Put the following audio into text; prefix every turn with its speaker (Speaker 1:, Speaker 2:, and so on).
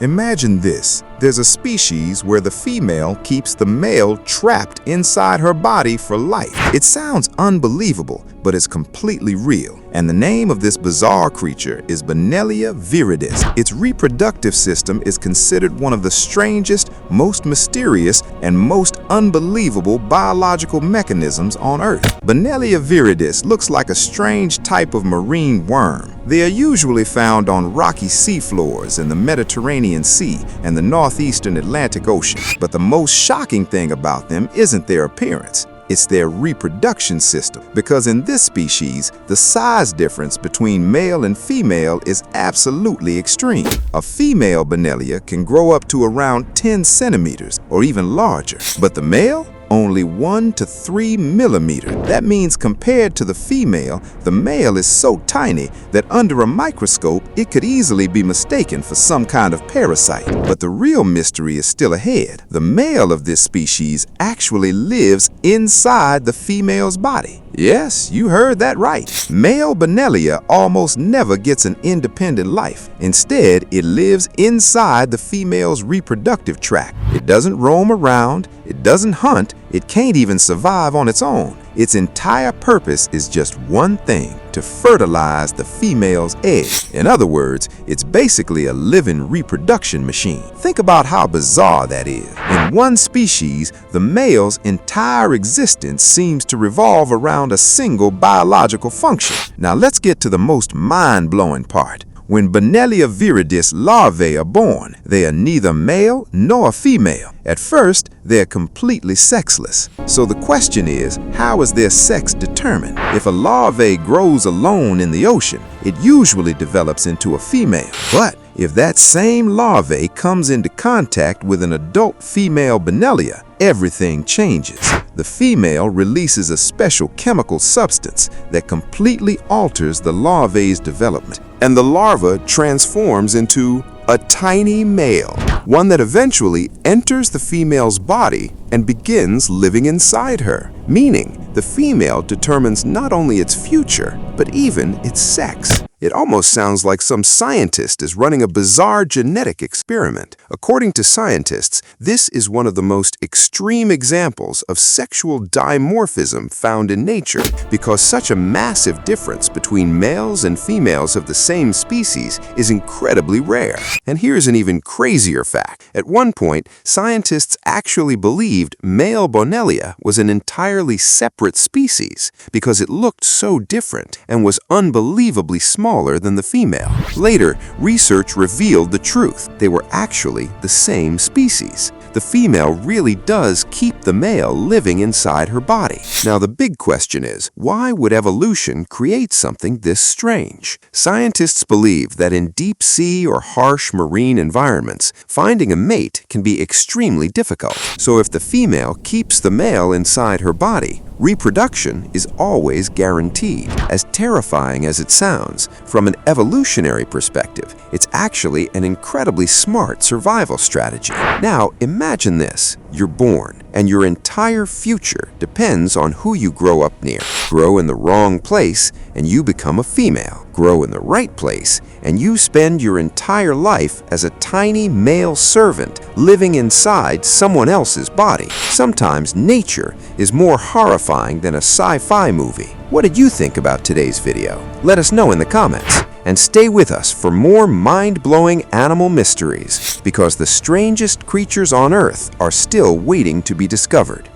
Speaker 1: Imagine this. There's a species where the female keeps the male trapped inside her body for life. It sounds unbelievable, but it's completely real. And the name of this bizarre creature is Bonellia viridis. Its reproductive system is considered one of the strangest, most mysterious, and most unbelievable biological mechanisms on Earth. Bonellia viridis looks like a strange type of marine worm. They are usually found on rocky seafloors in the Mediterranean Sea and the northeastern Atlantic Ocean. But the most shocking thing about them isn't their appearance. It's their reproduction system, because in this species, the size difference between male and female is absolutely extreme. A female Bonellia can grow up to around 10 centimeters or even larger, but the male? Only 1 to 3 millimeters. That means compared to the female, the male is so tiny that under a microscope, it could easily be mistaken for some kind of parasite. But the real mystery is still ahead. The male of this species actually lives inside the female's body. Yes, you heard that right. Male Bonellia almost never gets an independent life. Instead, it lives inside the female's reproductive tract. It doesn't roam around, it doesn't hunt, it can't even survive on its own. Its entire purpose is just one thing: to fertilize the female's egg. In other words, it's basically a living reproduction machine. Think about how bizarre that is. In one species, the male's entire existence seems to revolve around a single biological function. Now let's get to the most mind-blowing part. When Bonellia viridis larvae are born, they are neither male nor female. At first, they're completely sexless. So the question is, how is their sex determined? If a larvae grows alone in the ocean, it usually develops into a female. But if that same larvae comes into contact with an adult female Bonellia, everything changes. The female releases a special chemical substance that completely alters the larvae's development, and the larva transforms into a tiny male, one that eventually enters the female's body and begins living inside her, meaning the female determines not only its future, but even its sex. It almost sounds like some scientist is running a bizarre genetic experiment. According to scientists, this is one of the most extreme examples of sexual dimorphism found in nature, because such a massive difference between males and females of the same species is incredibly rare. And here's an even crazier fact. At one point, scientists actually believed male Bonellia was an entirely separate species because it looked so different and was unbelievably smaller than the female. Later, research revealed the truth. They were actually the same species. The female really does keep the male living inside her body. Now, the big question is, why would evolution create something this strange? Scientists believe that in deep sea or harsh marine environments, finding a mate can be extremely difficult. So if the female keeps the male inside her body, reproduction is always guaranteed. As terrifying as it sounds, from an evolutionary perspective, it's actually an incredibly smart survival strategy. Now, imagine this. You're born, and your entire future depends on who you grow up near. Grow in the wrong place, and you become a female. Grow in the right place, and you spend your entire life as a tiny male servant living inside someone else's body. Sometimes nature is more horrifying than a sci-fi movie. What did you think about today's video? Let us know in the comments. And stay with us for more mind-blowing animal mysteries, because the strangest creatures on Earth are still waiting to be discovered.